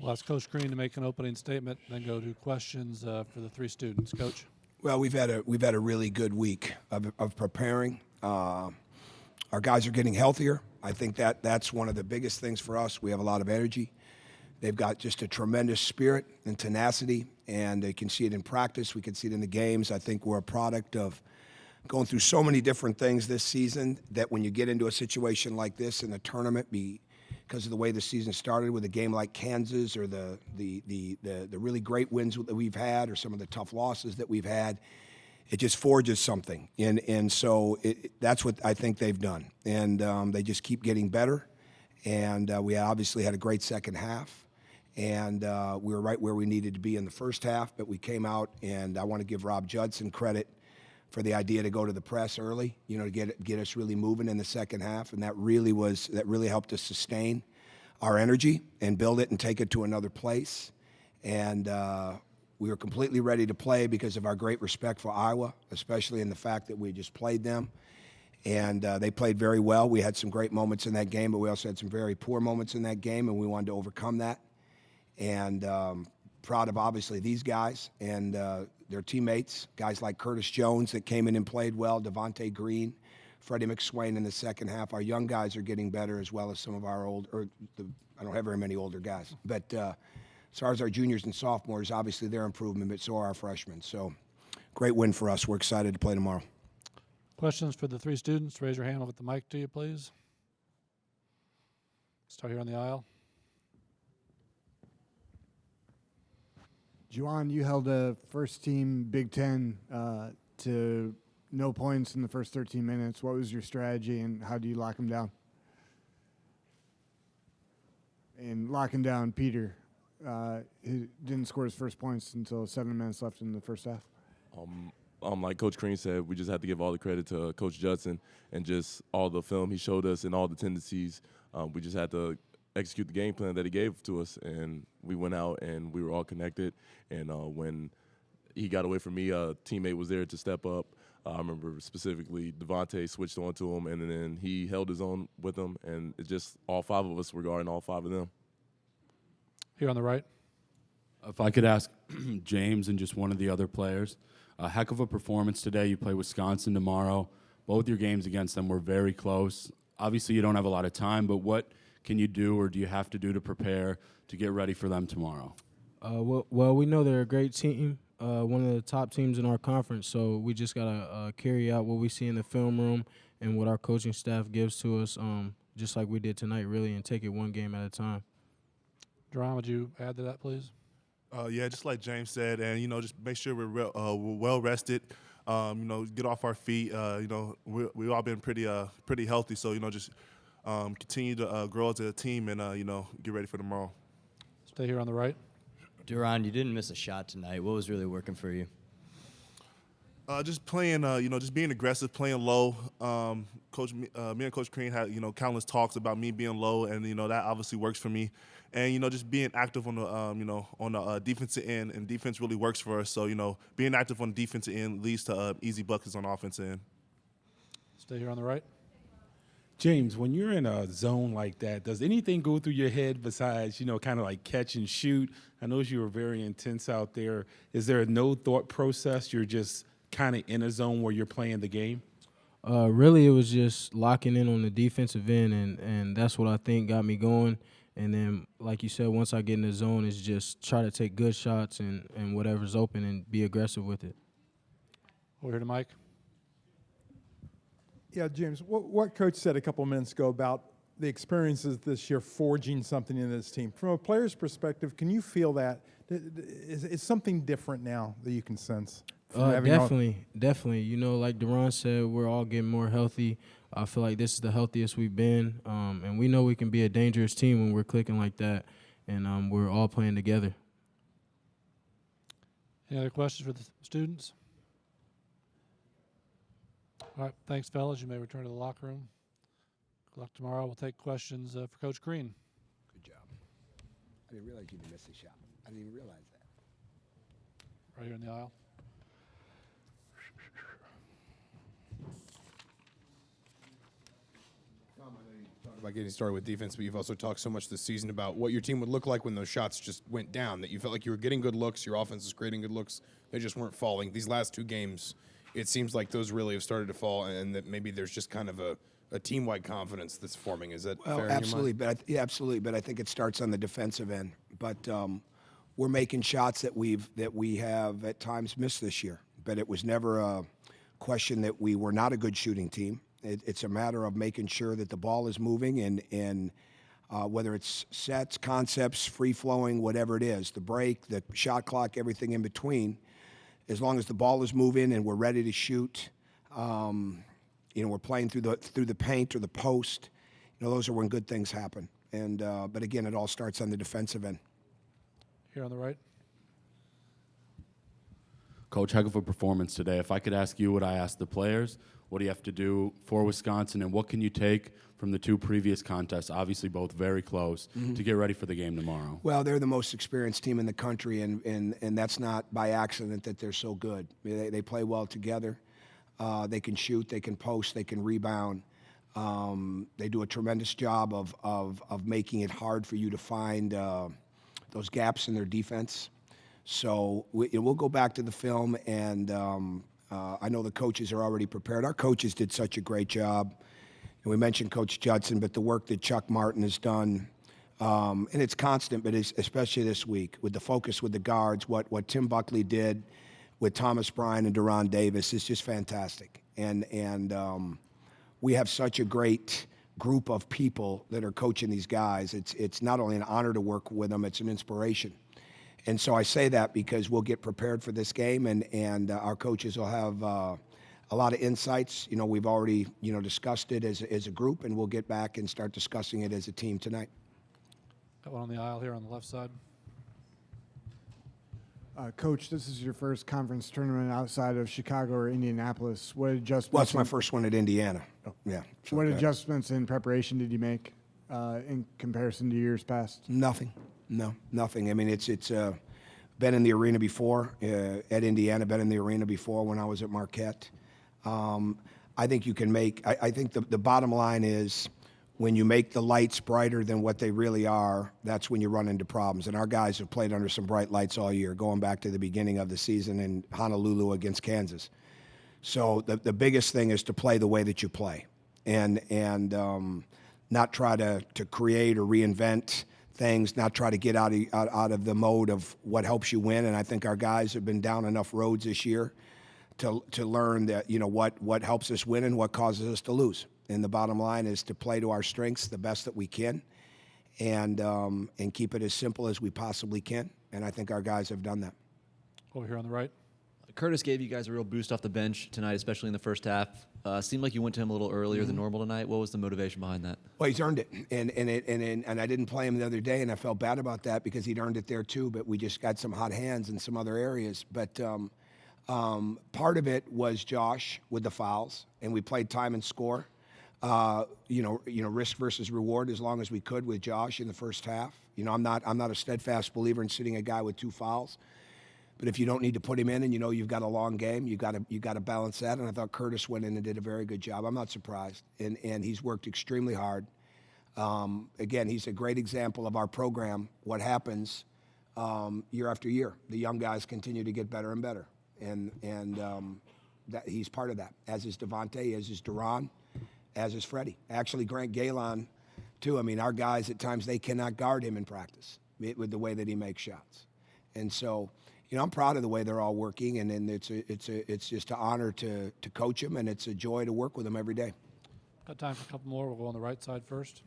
We'll ask Coach Crean to make an opening statement, then go to questions for the three students. Coach. Well, we've had a really good week of preparing. Our guys are getting healthier. I think that's one of the biggest things for us. We have a lot of energy. They've got just a tremendous spirit and tenacity, and you can see it in practice. We can see it in the games. I think we're a product of going through so many different things this season that when you get into a situation like this in the tournament, because of the way the season started with a game like Kansas or the really great wins that we've had or some of the tough losses that we've had, it just forges something. And so that's what I think they've done. And they just keep getting better. And we obviously had a great second half. And we were right where we needed to be in the first half, but we came out, and I want to give Rob Judson credit for the idea to go to the press early, to get us really moving in the second half, and that really helped us sustain our energy and build it and take it to another place. And we were completely ready to play because of our great respect for Iowa, especially in the fact that we just played them. And they played very well. We had some great moments in that game, but we also had some very poor moments in that game, and we wanted to overcome that. And proud of, obviously, these guys and their teammates, guys like Curtis Jones that came in and played well, Devontae Green, Freddie McSwain in the second half. Our young guys are getting better, as well as some of our I don't have very many older guys. But as far as our juniors and sophomores, obviously their improvement, but so are our freshmen. So great win for us. We're excited to play tomorrow. Questions for the three students? Raise your hand. I'll get the mic to you, please. Start here on the aisle. Juwan, you held a first-team Big Ten to no points in the first 13 minutes. What was your strategy, and how do you lock them down? And locking down Peter, he didn't score his first points until 7 minutes left in the first half. Like Coach Crean said, we just have to give all the credit to Coach Judson and just all the film he showed us and all the tendencies. We just had to execute the game plan that he gave to us, and we went out and we were all connected. And when he got away from me, a teammate was there to step up. I remember specifically Devontae switched on to him, and then he held his own with him, and it just all five of us were guarding all five of them. Here on the right. If I could ask James and just one of the other players, a heck of a performance today. You play Wisconsin tomorrow. Both your games against them were very close. Obviously, you don't have a lot of time, but what can you do or do you have to do to prepare to get ready for them tomorrow? Well, we know they're a great team, one of the top teams in our conference, so we just got to carry out what we see in the film room and what our coaching staff gives to us, just like we did tonight, really, and take it one game at a time. Juwan, would you add to that, please? Yeah, just like James said, and, just make sure we're well rested, get off our feet. We've all been pretty healthy, so, just continue to grow as a team and, get ready for tomorrow. Stay here on the right. Duran, you didn't miss a shot tonight. What was really working for you? Just playing, just being aggressive, playing low. Me and Coach Crean had, countless talks about me being low, and, that obviously works for me. And, just being active on the defensive end, and defense really works for us. So, being active on the defensive end leads to easy buckets on the offensive end. Stay here on the right. James, when you're in a zone like that, does anything go through your head besides, kind of like catch and shoot? I know you were very intense out there. Is there no thought process? You're just kind of in a zone where you're playing the game? Really, it was just locking in on the defensive end, and that's what I think got me going. And then, like you said, once I get in the zone, it's just try to take good shots and whatever's open and be aggressive with it. Over here to Mike. Yeah, James, what Coach said a couple of minutes ago about the experiences this year forging something in this team. From a player's perspective, can you feel that? Is something different now that you can sense? Definitely. Like Duran said, we're all getting more healthy. I feel like this is the healthiest we've been, and we know we can be a dangerous team when we're clicking like that, and we're all playing together. Any other questions for the students? All right, thanks, fellas. You may return to the locker room. Good luck tomorrow. We'll take questions for Coach Crean. Good job. I didn't realize you didn't miss a shot. I didn't even realize that. Right here in the aisle. Tom, I know you About getting started with defense, but you've also talked so much this season about what your team would look like when those shots just went down, that you felt like you were getting good looks, your offense was creating good looks, they just weren't falling. These last 2 games, it seems like those really have started to fall, and that maybe there's just kind of a team-wide confidence that's forming. Is that fair? Absolutely, absolutely. But I think it starts on the defensive end. But we're making shots that we have at times missed this year. But it was never a question that we were not a good shooting team. It's a matter of making sure that the ball is moving, and whether it's sets, concepts, free-flowing, whatever it is, the break, the shot clock, everything in between, as long as the ball is moving and we're ready to shoot, we're playing through the paint or the post, those are when good things happen. And but again, it all starts on the defensive end. Here on the right. Coach, heck of a performance today. If I could ask you what I asked the players, what do you have to do for Wisconsin, and what can you take from the 2 previous contests, obviously both very close, to get ready for the game tomorrow? Well, they're the most experienced team in the country, and that's not by accident that they're so good. They play well together. They can shoot, they can post, they can rebound. They do a tremendous job of making it hard for you to find those gaps in their defense. So we'll go back to the film, and I know the coaches are already prepared. Our coaches did such a great job. And we mentioned Coach Judson, but the work that Chuck Martin has done, and it's constant, but especially this week, with the focus with the guards, what Tim Buckley did with Thomas Bryan and Deron Davis is just fantastic. And we have such a great group of people that are coaching these guys. It's not only an honor to work with them, it's an inspiration. And so I say that because we'll get prepared for this game, and our coaches will have a lot of insights. We've already, discussed it as a group, and we'll get back and start discussing it as a team tonight. Got one on the aisle here on the left side. Coach, this is your first conference tournament outside of Chicago or Indianapolis. What adjustments? Well, it's my first one at Indiana. Yeah. So What adjustments in preparation did you make in comparison to years past? Nothing. No, nothing. I mean, it's been in the arena before at Indiana, been in the arena before when I was at Marquette. I think you can make, I think the bottom line is when you make the lights brighter than what they really are, that's when you run into problems. And our guys have played under some bright lights all year, going back to the beginning of the season in Honolulu against Kansas. So the biggest thing is to play the way that you play, and not try to create or reinvent things, not try to get out of the mode of what helps you win. And I think our guys have been down enough roads this year to learn that, what helps us win and what causes us to lose. And the bottom line is to play to our strengths the best that we can, and keep it as simple as we possibly can. And I think our guys have done that. Over here on the right. Curtis gave you guys a real boost off the bench tonight, especially in the first half. Seemed like you went to him a little earlier than normal tonight. What was the motivation behind that? Well, he's earned it, and I didn't play him the other day, and I felt bad about that because he'd earned it there too. But we just got some hot hands in some other areas. But part of it was Josh with the fouls, and we played time and score. Risk versus reward as long as we could with Josh in the first half. I'm not a steadfast believer in sitting a guy with 2 fouls. But if you don't need to put him in, and you've got a long game, you got to balance that. And I thought Curtis went in and did a very good job. I'm not surprised, and he's worked extremely hard. Again, he's a great example of our program. What happens year after year? The young guys continue to get better and better, and that he's part of that. As is Devontae, as is Deron, as is Freddie. Actually, Grant Galen, too. I mean, our guys at times they cannot guard him in practice with the way that he makes shots, and so. I'm proud of the way they're all working, and it's just an honor to coach them, and it's a joy to work with them every day. Got time for a couple more. We'll go on the right side first.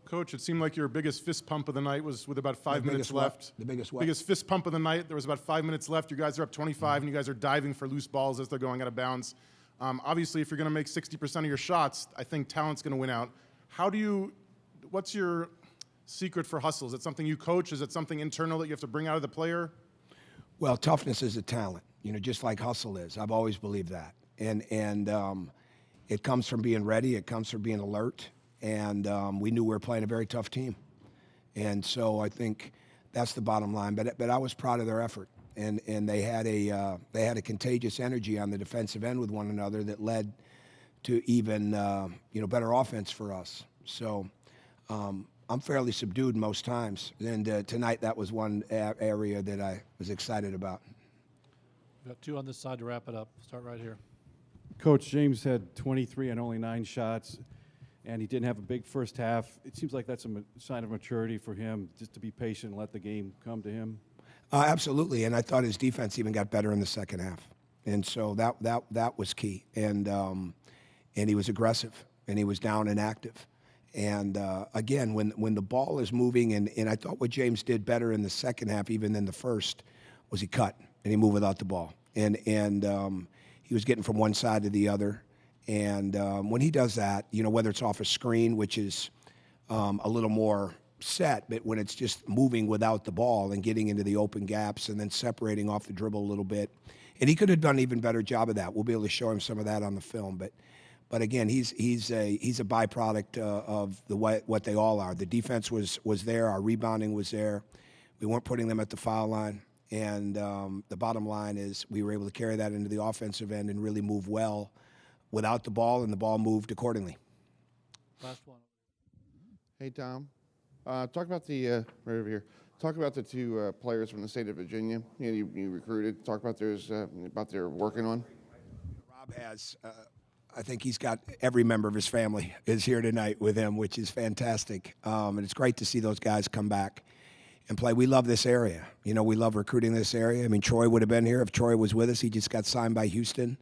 Coach, it seemed like your biggest fist pump of the night was with about 5 minutes left. The biggest what? Biggest fist pump of the night. There was about 5 minutes left. You guys are up 25, and you guys are diving for loose balls as they're going out of bounds. Obviously, if you're going to make 60% of your shots, I think talent's going to win out. What's your secret for hustle? Is it something you coach? Is it something internal that you have to bring out of the player? Well, toughness is a talent, just like hustle is. I've always believed that. And it comes from being ready. It comes from being alert. And we knew we were playing a very tough team. And so I think that's the bottom line. But I was proud of their effort. And they had a contagious energy on the defensive end with one another that led to even, better offense for us. So I'm fairly subdued most times. And tonight, that was one area that I was excited about. We've got 2 on this side to wrap it up. Start right here. Coach, James had 23 and only 9 shots, and he didn't have a big first half. It seems like that's a sign of maturity for him, just to be patient and let the game come to him. Absolutely, and I thought his defense even got better in the second half, and so that was key. And he was aggressive, and he was down and active. And again, when the ball is moving, and I thought what James did better in the second half, even than the first, was he cut and he moved without the ball, and he was getting from one side to the other. And when he does that, whether it's off a screen, which is a little more set, but when it's just moving without the ball and getting into the open gaps and then separating off the dribble a little bit, and he could have done an even better job of that. We'll be able to show him some of that on the film, but again, he's a byproduct of what they all are. The defense was there, our rebounding was there. We weren't putting them at the foul line, and the bottom line is we were able to carry that into the offensive end and really move well without the ball, and the ball moved accordingly. Last one. Hey, Tom. Talk about the right over here. Talk about the 2 players from the state of Virginia. You recruited. Talk about about their working on. Rob has. I think he's got every member of his family is here tonight with him, which is fantastic. And it's great to see those guys come back and play. We love this area. We love recruiting this area. I mean, Troy would have been here if Troy was with us. He just got signed by Houston.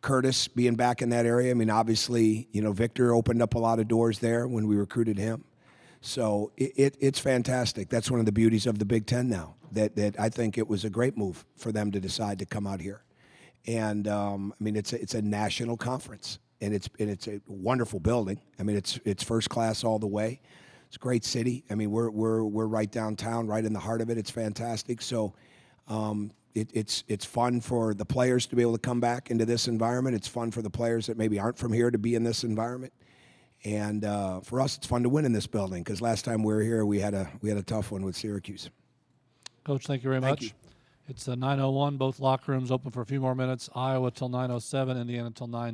Curtis being back in that area. I mean, obviously, Victor opened up a lot of doors there when we recruited him. So it's fantastic. That's one of the beauties of the Big Ten now, that I think it was a great move for them to decide to come out here. And, I mean, it's a national conference, and it's a wonderful building. I mean, it's first class all the way. It's a great city. I mean, we're right downtown, right in the heart of it. It's fantastic. So it's fun for the players to be able to come back into this environment. It's fun for the players that maybe aren't from here to be in this environment. And for us, it's fun to win in this building, because last time we were here, we had a tough one with Syracuse. Coach, thank you very much. You. It's 9:01. Both locker rooms open for a few more minutes. Iowa till 9:07. Indiana till 9.